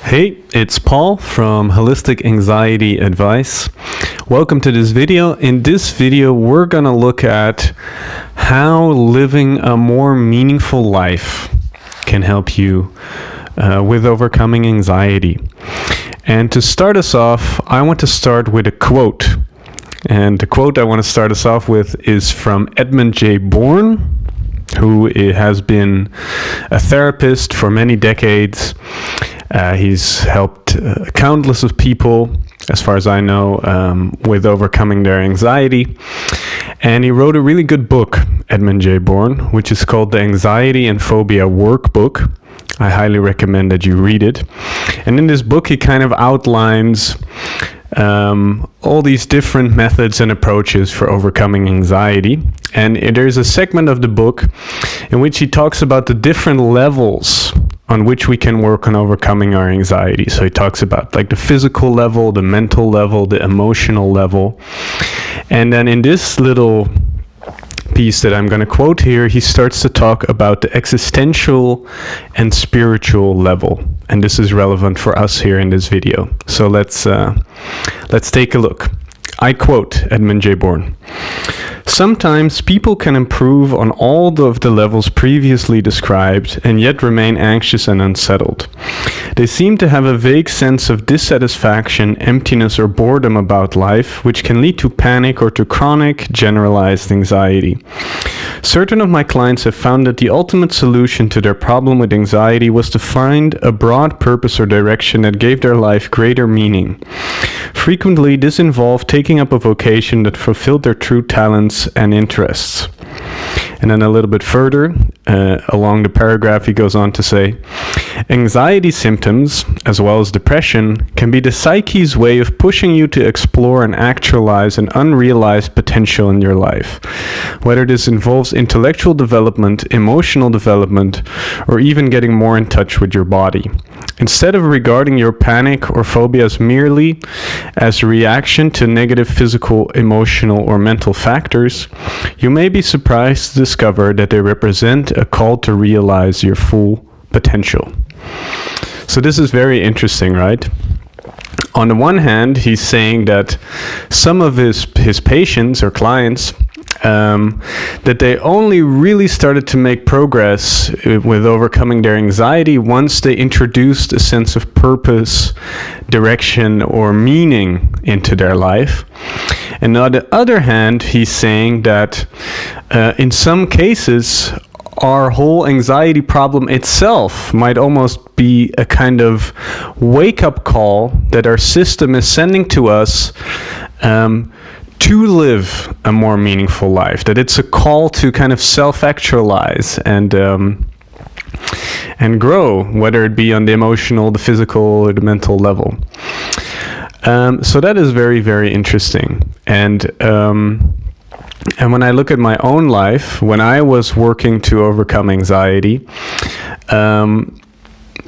Hey, it's Paul from Holistic Anxiety Advice. Welcome to this video. In this video, we're going to look at how living a more meaningful life can help you with overcoming anxiety. And to start us off, I want to start with a quote. And the quote I want to start us off with is from Edmund J. Bourne, who has been a therapist for many decades. He's helped countless of people, as far as I know, with overcoming their anxiety. And he wrote a really good book, Edmund J. Bourne, which is called The Anxiety and Phobia Workbook. I highly recommend that you read it. And in this book, he kind of outlines all these different methods and approaches for overcoming anxiety. And there's a segment of the book in which he talks about the different levels on which we can work on overcoming our anxiety. So he talks about like the physical level, the mental level, the emotional level. And then in this little piece that I'm going to quote here, he starts to talk about the existential and spiritual level. And this is relevant for us here in this video. So let's take a look. I quote Edmund J. Bourne. "Sometimes people can improve on all of the levels previously described and yet remain anxious and unsettled. They seem to have a vague sense of dissatisfaction, emptiness, or boredom about life, which can lead to panic or to chronic, generalized anxiety. Certain of my clients have found that the ultimate solution to their problem with anxiety was to find a broad purpose or direction that gave their life greater meaning. Frequently, this involved taking up a vocation that fulfilled their true talents and interests." And then a little bit further along the paragraph, he goes on to say, "Anxiety symptoms, as well as depression, can be the psyche's way of pushing you to explore and actualize an unrealized potential in your life, whether this involves intellectual development, emotional development, or even getting more in touch with your body. Instead of regarding your panic or phobias merely as a reaction to negative physical, emotional, or mental factors, you may be surprised to discover that they represent a call to realize your full potential." So this is very interesting, right? On the one hand, he's saying that some of his patients or clients, that they only really started to make progress with overcoming their anxiety once they introduced a sense of purpose, direction, or meaning into their life. And on the other hand, he's saying that in some cases, our whole anxiety problem itself might almost be a kind of wake-up call that our system is sending to us to live a more meaningful life, that it's a call to kind of self-actualize and grow, whether it be on the emotional, the physical, or the mental level. So that is very, very interesting. And when I look at my own life, when I was working to overcome anxiety,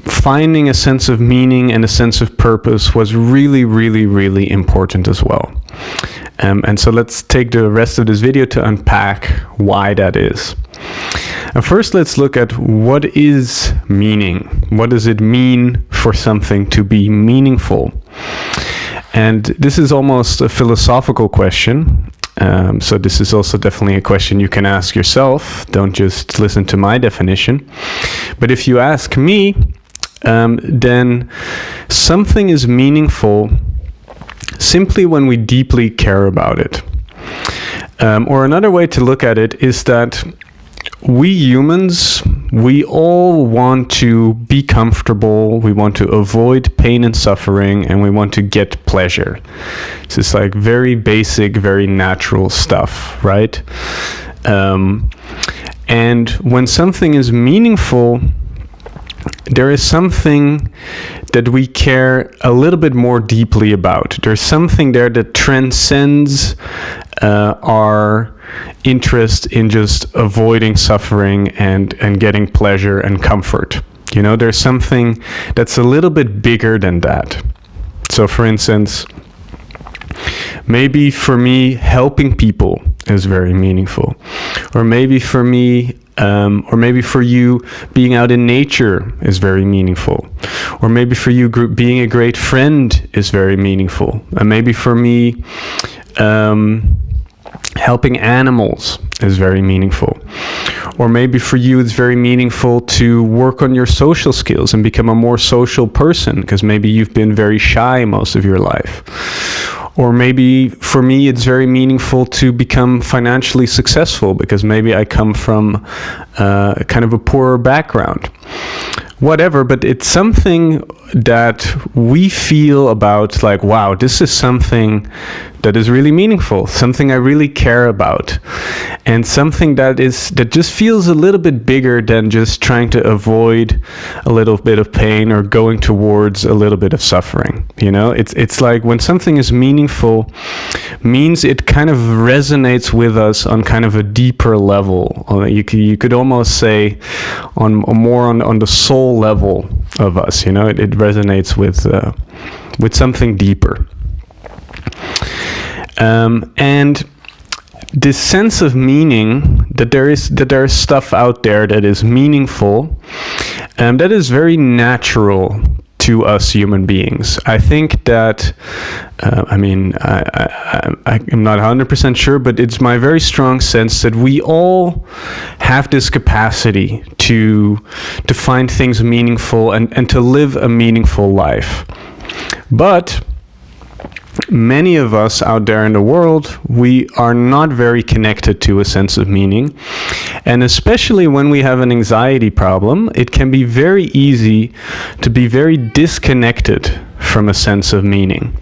finding a sense of meaning and a sense of purpose was really, really, really important as well. And so let's take the rest of this video to unpack why that is. And first, let's look at what is meaning. What does it mean for something to be meaningful? And this is almost a philosophical question. So this is also definitely a question you can ask yourself. Don't just listen to my definition. But if you ask me, then something is meaningful simply when we deeply care about it. Or another way to look at it is that we humans, we all want to be comfortable, we want to avoid pain and suffering, and we want to get pleasure. It's just like very basic, very natural stuff, right? And when something is meaningful, there is something that we care a little bit more deeply about. There's something there that transcends our interest in just avoiding suffering and getting pleasure and comfort. You know, there's something that's a little bit bigger than that. So for instance, maybe for me, helping people is very meaningful. Or maybe for me, Or maybe for you, being out in nature is very meaningful. Or maybe for you, being a great friend is very meaningful. And maybe for me, helping animals is very meaningful. Or maybe for you, it's very meaningful to work on your social skills and become a more social person, because maybe you've been very shy most of your life. Or maybe for me, it's very meaningful to become financially successful, because maybe I come from kind of a poorer background. Whatever, but it's something that we feel about, like, wow, this is something that is really meaningful, something I really care about, and something that just feels a little bit bigger than just trying to avoid a little bit of pain or going towards a little bit of suffering. You know, it's like when something is meaningful, means it kind of resonates with us on kind of a deeper level. You could almost say on the soul level of us. You know, it resonates with something deeper. And this sense of meaning, that there is stuff out there that is meaningful, that is very natural to us human beings. I think that, I'm not 100% sure, but it's my very strong sense that we all have this capacity to find things meaningful and to live a meaningful life. But many of us out there in the world, we are not very connected to a sense of meaning. And especially when we have an anxiety problem, it can be very easy to be very disconnected from a sense of meaning.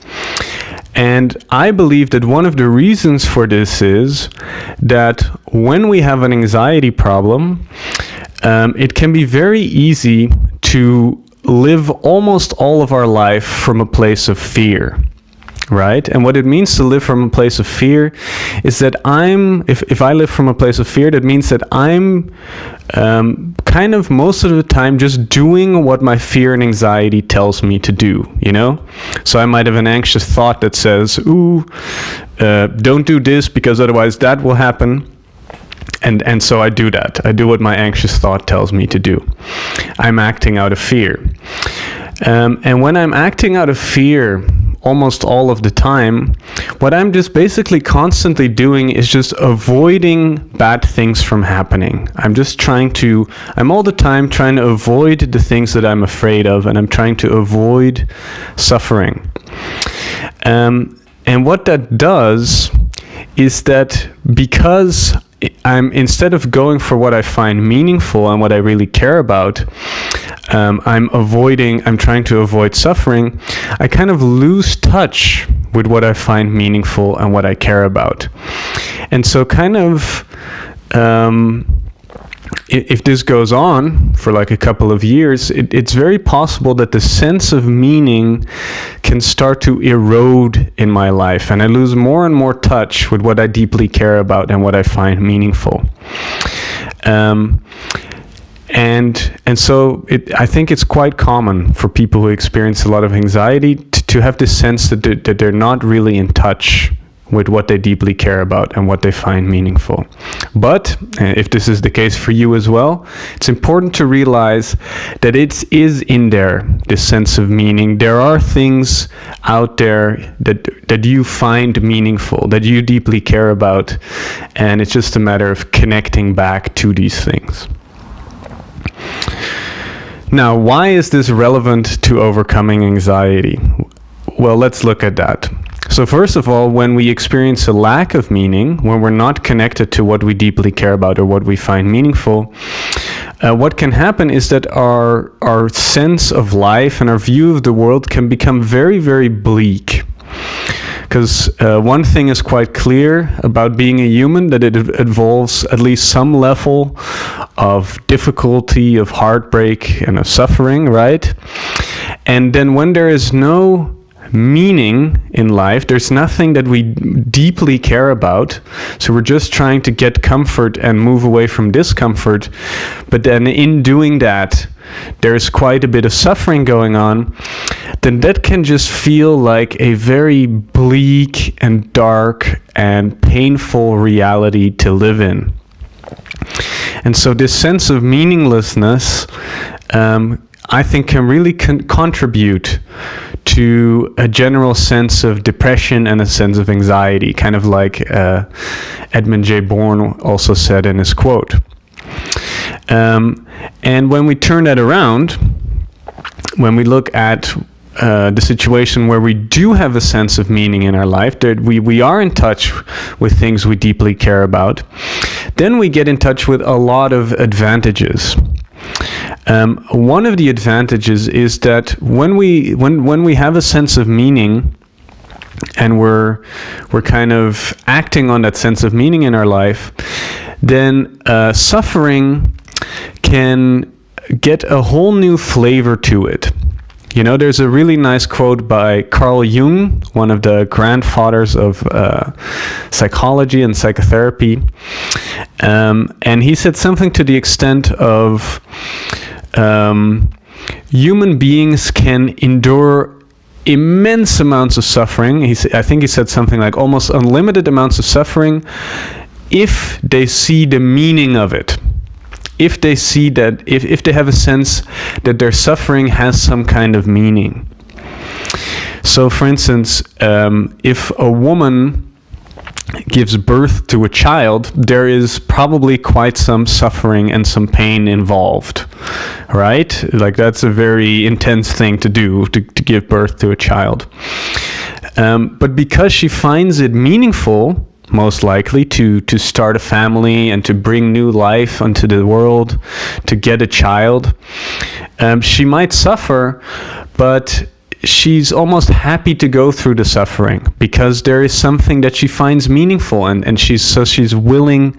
And I believe that one of the reasons for this is that when we have an anxiety problem, it can be very easy to live almost all of our life from a place of fear. Right? And what it means to live from a place of fear is that if I live from a place of fear, that means that I'm kind of most of the time just doing what my fear and anxiety tells me to do, you know? So I might have an anxious thought that says, don't do this because otherwise that will happen. And so I do that. I do what my anxious thought tells me to do. I'm acting out of fear. And when I'm acting out of fear, almost all of the time, what I'm just basically constantly doing is just avoiding bad things from happening. I'm all the time trying to avoid the things that I'm afraid of, and I'm trying to avoid suffering. And what that does is that because instead of going for what I find meaningful and what I really care about, I'm trying to avoid suffering. I kind of lose touch with what I find meaningful and what I care about. And so kind of, if this goes on for like a couple of years, it's very possible that the sense of meaning can start to erode in my life, and I lose more and more touch with what I deeply care about and what I find meaningful. And so I think it's quite common for people who experience a lot of anxiety to have this sense that they're not really in touch with what they deeply care about and what they find meaningful. But if this is the case for you as well, it's important to realize that it is in there, this sense of meaning. There are things out there that you find meaningful, that you deeply care about, and it's just a matter of connecting back to these things. Now, why is this relevant to overcoming anxiety? Well, let's look at that. So first of all, when we experience a lack of meaning, when we're not connected to what we deeply care about or what we find meaningful, what can happen is that our sense of life and our view of the world can become very, very bleak. Because one thing is quite clear about being a human, that it involves at least some level of difficulty, of heartbreak, and of suffering, right? And then when there is no meaning in life, there's nothing that we deeply care about, so we're just trying to get comfort and move away from discomfort, but then in doing that there's quite a bit of suffering going on, then that can just feel like a very bleak and dark and painful reality to live in. And so this sense of meaninglessness, I think, can really contribute to a general sense of depression and a sense of anxiety, kind of like Edmund J. Bourne also said in his quote. And when we turn that around, when we look at the situation where we do have a sense of meaning in our life, that we are in touch with things we deeply care about, then we get in touch with a lot of advantages. One of the advantages is that when we have a sense of meaning, and we're kind of acting on that sense of meaning in our life, then suffering can get a whole new flavor to it. You know, there's a really nice quote by Carl Jung, one of the grandfathers of psychology and psychotherapy. And he said something to the extent of human beings can endure immense amounts of suffering. I think he said something like almost unlimited amounts of suffering if they see the meaning of it. If they see that, if they have a sense that their suffering has some kind of meaning. So, for instance, if a woman gives birth to a child, there is probably quite some suffering and some pain involved, right? Like, that's a very intense thing to do, to give birth to a child. But because she finds it meaningful, most likely, to start a family and to bring new life onto the world, to get a child, she might suffer, but she's almost happy to go through the suffering because there is something that she finds meaningful, and she's willing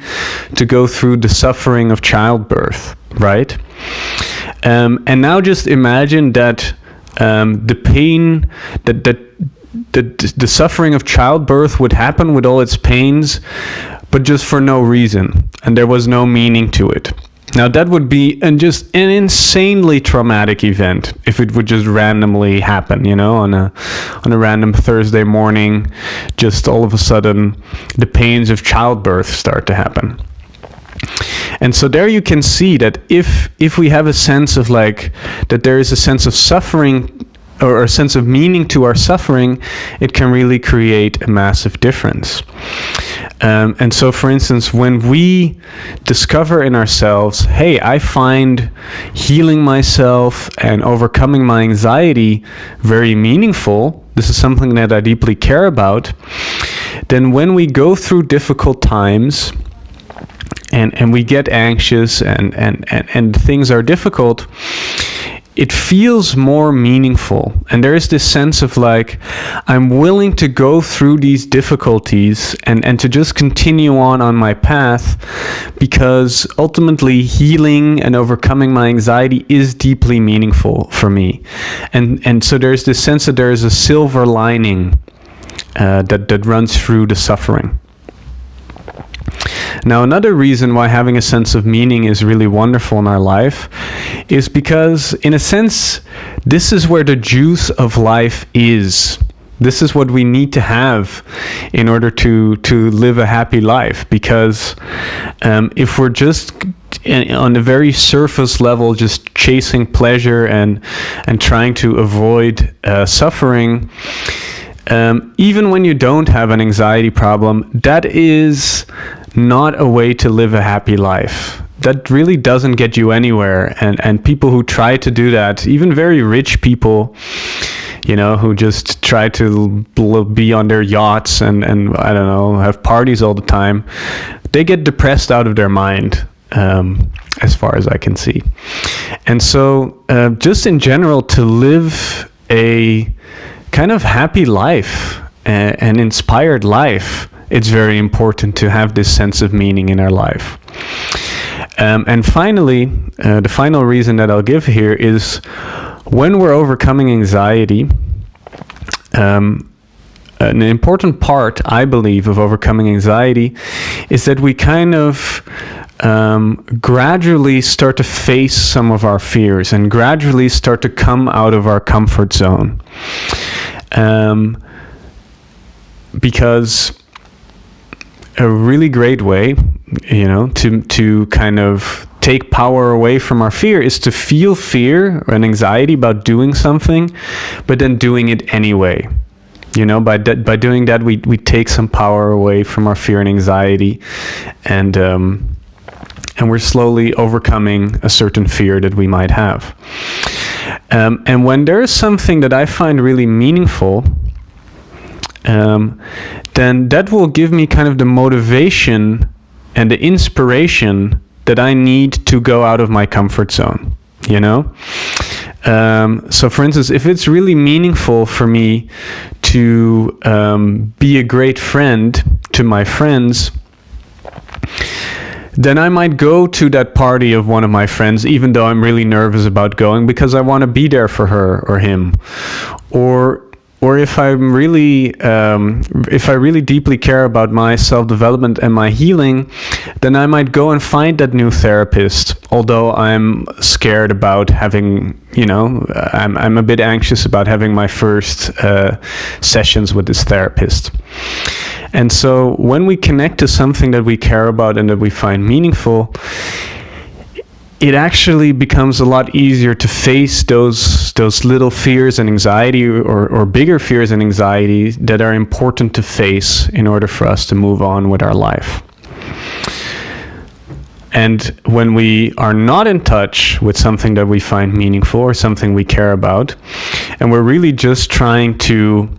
to go through the suffering of childbirth, right? And now just imagine that the pain, that the suffering of childbirth would happen with all its pains, but just for no reason, and there was no meaning to it. Now that would be just an insanely traumatic event if it would just randomly happen, you know, on a random Thursday morning, just all of a sudden the pains of childbirth start to happen. And so there you can see that if we have a sense of like that there is a sense of suffering or a sense of meaning to our suffering, it can really create a massive difference. And so, for instance, when we discover in ourselves, hey, I find healing myself and overcoming my anxiety very meaningful, this is something that I deeply care about, then when we go through difficult times and we get anxious and things are difficult, it feels more meaningful. And there is this sense of like, I'm willing to go through these difficulties and to just continue on my path, because ultimately healing and overcoming my anxiety is deeply meaningful for me. And so there's this sense that there is a silver lining that runs through the suffering. Now, another reason why having a sense of meaning is really wonderful in our life is because, in a sense, this is where the juice of life is. This is what we need to have in order to live a happy life. Because if we're just on the very surface level, just chasing pleasure and trying to avoid suffering, even when you don't have an anxiety problem, that is not a way to live a happy life. That really doesn't get you anywhere. And people who try to do that, even very rich people, you know, who just try to be on their yachts and I don't know, have parties all the time, they get depressed out of their mind, as far as I can see. And so just in general, to live a kind of happy life, an inspired life, it's very important to have this sense of meaning in our life. And finally, the final reason that I'll give here is when we're overcoming anxiety, an important part, I believe, of overcoming anxiety is that we kind of gradually start to face some of our fears and gradually start to come out of our comfort zone. Because a really great way, to kind of take power away from our fear, is to feel fear and anxiety about doing something, but then doing it anyway. By doing that, we take some power away from our fear and anxiety, and we're slowly overcoming a certain fear that we might have. And when there's something that I find really meaningful, then that will give me kind of the motivation and the inspiration that I need to go out of my comfort zone, So for instance, if it's really meaningful for me to be a great friend to my friends, then I might go to that party of one of my friends, even though I'm really nervous about going, because I want to be there for her or him. Or if I really deeply care about my self-development and my healing, then I might go and find that new therapist. Although I'm scared about having, I'm a bit anxious about having my first sessions with this therapist. And so when we connect to something that we care about and that we find meaningful, it actually becomes a lot easier to face those little fears and anxiety or bigger fears and anxiety that are important to face in order for us to move on with our life. And when we are not in touch with something that we find meaningful or something we care about, and we're really just trying to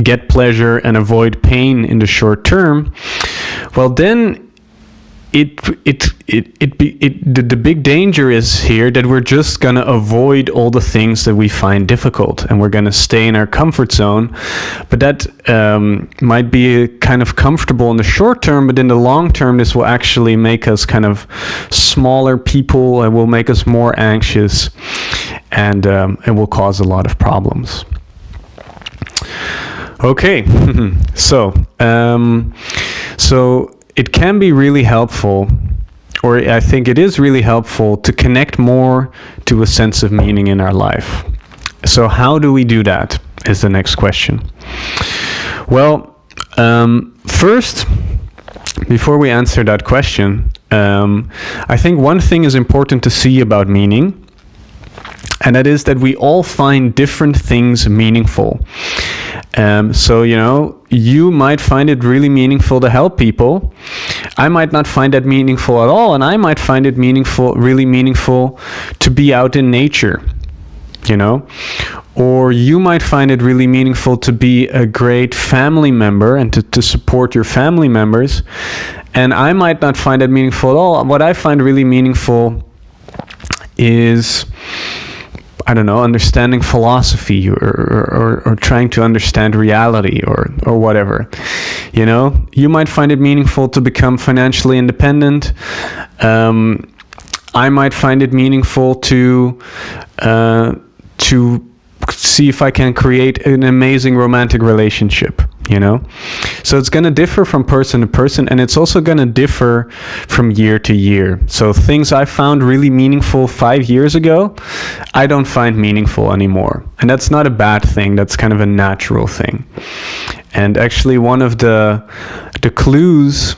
get pleasure and avoid pain in the short term, well then the big danger is here that we're just going to avoid all the things that we find difficult, and we're going to stay in our comfort zone. But that might be kind of comfortable in the short term, but in the long term, this will actually make us kind of smaller people, and will make us more anxious, and it will cause a lot of problems. Okay, so it can be really helpful, or I think it is really helpful, to connect more to a sense of meaning in our life. So how do we do that is the next question. Well, first, before we answer that question, I think one thing is important to see about meaning, and that is that we all find different things meaningful. So, you might find it really meaningful to help people. I might not find that meaningful at all, and I might find it really meaningful to be out in nature, Or you might find it really meaningful to be a great family member and to support your family members. And I might not find that meaningful at all. What I find really meaningful is, understanding philosophy or trying to understand reality or whatever. You might find it meaningful to become financially independent. I might find it meaningful to see if I can create an amazing romantic relationship, So it's going to differ from person to person, and it's also going to differ from year to year. So things I found really meaningful 5 years ago, I don't find meaningful anymore. And that's not a bad thing. That's kind of a natural thing. And actually one of the clues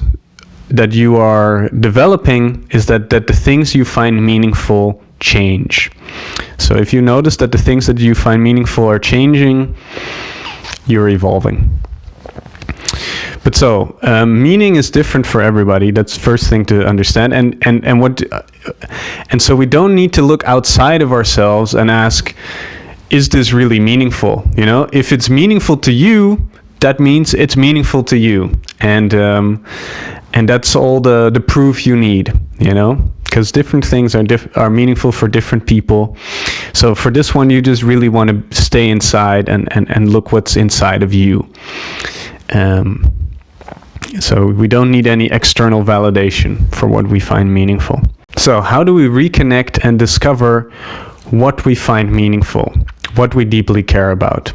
that you are developing is that the things you find meaningful change. So if you notice that the things that you find meaningful are changing, you're evolving. But so meaning is different for everybody. That's the first thing to understand. And so we don't need to look outside of ourselves and ask, is this really meaningful? If it's meaningful to you, that means it's meaningful to you. And that's all the proof you need, because different things are meaningful for different people. So for this one, you just really want to stay inside and look what's inside of you. So we don't need any external validation for what we find meaningful. So how do we reconnect and discover what we find meaningful, what we deeply care about?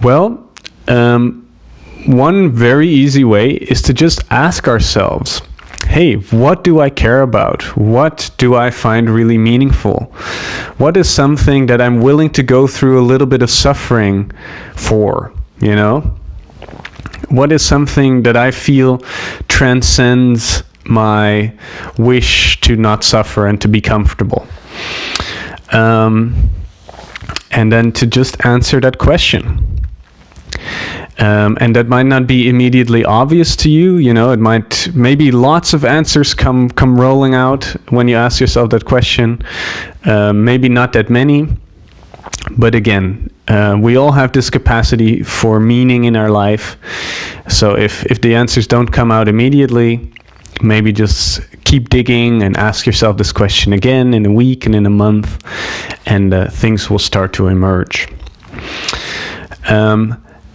Well, one very easy way is to just ask ourselves, hey, what do I care about? What do I find really meaningful? What is something that I'm willing to go through a little bit of suffering for, What is something that I feel transcends my wish to not suffer and to be comfortable? And then to just answer that question. And that might not be immediately obvious to you. You know, it might, maybe lots of answers come rolling out when you ask yourself that question. Maybe not that many. But again, we all have this capacity for meaning in our life. So if the answers don't come out immediately, maybe just keep digging and ask yourself this question again in a week and in a month, and things will start to emerge.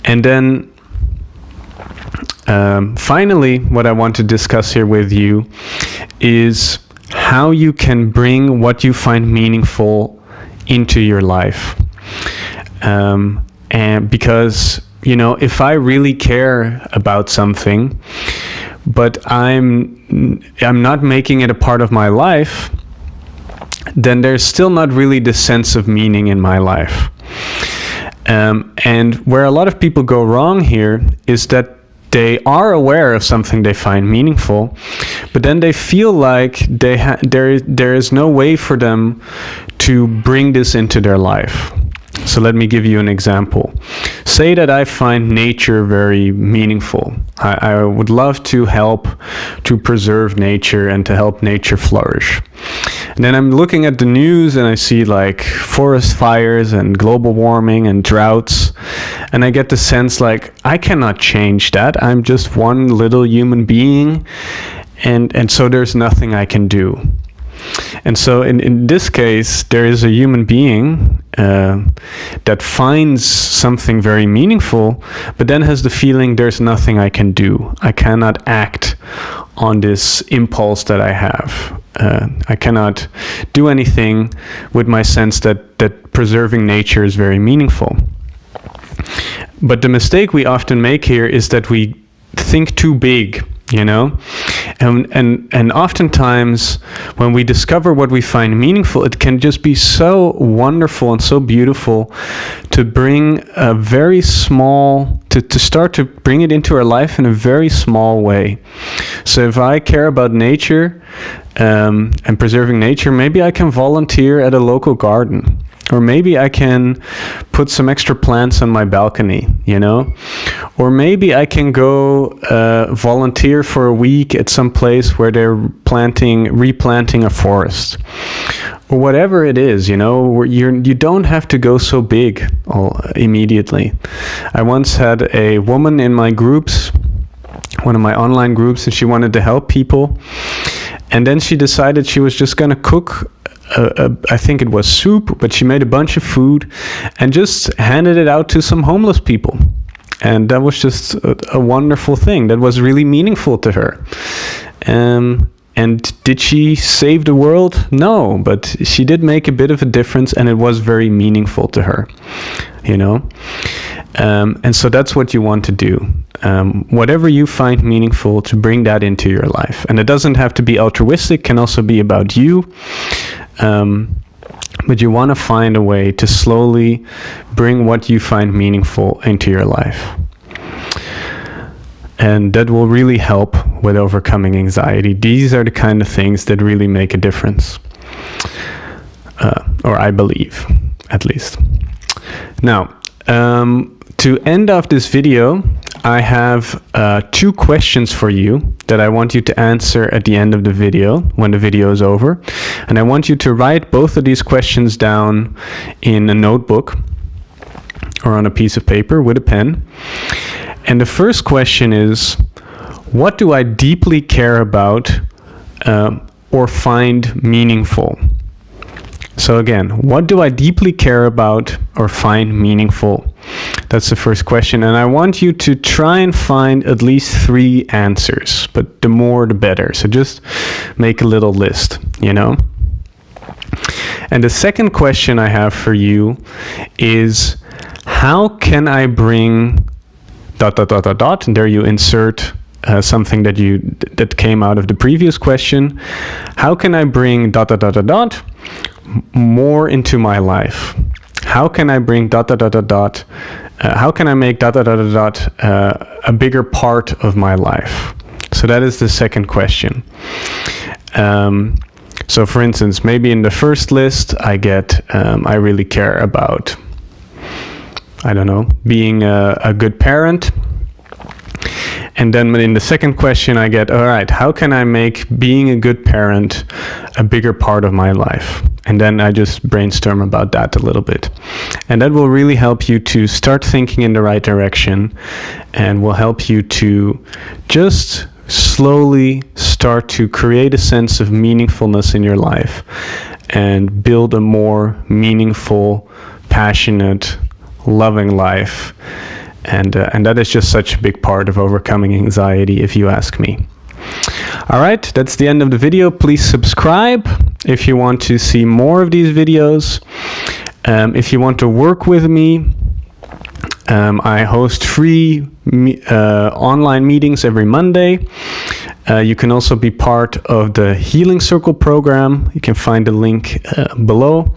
And then finally, what I want to discuss here with you is how you can bring what you find meaningful into your life. And because, you know, if I really care about something, but I'm not making it a part of my life, then there's still not really the sense of meaning in my life. And where a lot of people go wrong here is that they are aware of something they find meaningful, but then they feel like there is no way for them to bring this into their life. So let me give you an example. Say that I find nature very meaningful. I would love to help to preserve nature and to help nature flourish. And then I'm looking at the news and I see like forest fires and global warming and droughts. And I get the sense like, I cannot change that. I'm just one little human being. And so there's nothing I can do. And so in this case, there is a human being that finds something very meaningful, but then has the feeling there's nothing I can do. I cannot act on this impulse that I have. I cannot do anything with my sense that preserving nature is very meaningful. But the mistake we often make here is that we think too big. You know, and oftentimes when we discover what we find meaningful, it can just be so wonderful and so beautiful to bring a very small, to start to bring it into our life in a very small way. So if I care about nature and preserving nature, maybe I can volunteer at a local garden. Or maybe I can put some extra plants on my balcony, you know? Or maybe I can go volunteer for a week at some place where they're replanting a forest. Or whatever it is, you know, you don't have to go so big immediately. I once had a woman in my groups, one of my online groups, and she wanted to help people. And then she decided she was just going to cook I think it was soup, but she made a bunch of food and just handed it out to some homeless people. And that was just a wonderful thing. That was really meaningful to her. And did she save the world? No, but she did make a bit of a difference, and it was very meaningful to her, you know? And so that's what you want to do. Whatever you find meaningful, to bring that into your life. And it doesn't have to be altruistic, it can also be about you. But you want to find a way to slowly bring what you find meaningful into your life. And that will really help with overcoming anxiety. These are the kind of things that really make a difference. Or I believe, at least. Now, to end off this video, I have 2 questions for you that I want you to answer at the end of the video, when the video is over. And I want you to write both of these questions down in a notebook or on a piece of paper with a pen. And the first question is, what do I deeply care about or find meaningful? So again, what do I deeply care about or find meaningful? That's the first question. And I want you to try and find at least 3 answers, but the more the better. So just make a little list, you know? And the second question I have for you is, how can I bring ... and there you insert something that came out of the previous question. How can I bring ... more into my life? how can I bring ... how can I make ... a bigger part of my life? So that is the second question. So for instance, maybe in the first list I get, I really care about, I don't know, being a good parent. And then in the second question I get, all right, how can I make being a good parent a bigger part of my life? And then I just brainstorm about that a little bit. And that will really help you to start thinking in the right direction, and will help you to just slowly start to create a sense of meaningfulness in your life and build a more meaningful, passionate, loving life. And that is just such a big part of overcoming anxiety, if you ask me. All right, that's the end of the video. Please subscribe if you want to see more of these videos. If you want to work with me, I host free online meetings every Monday. You can also be part of the Healing Circle program. You can find the link below.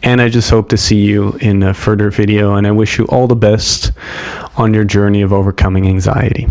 And I just hope to see you in a further video, and I wish you all the best on your journey of overcoming anxiety.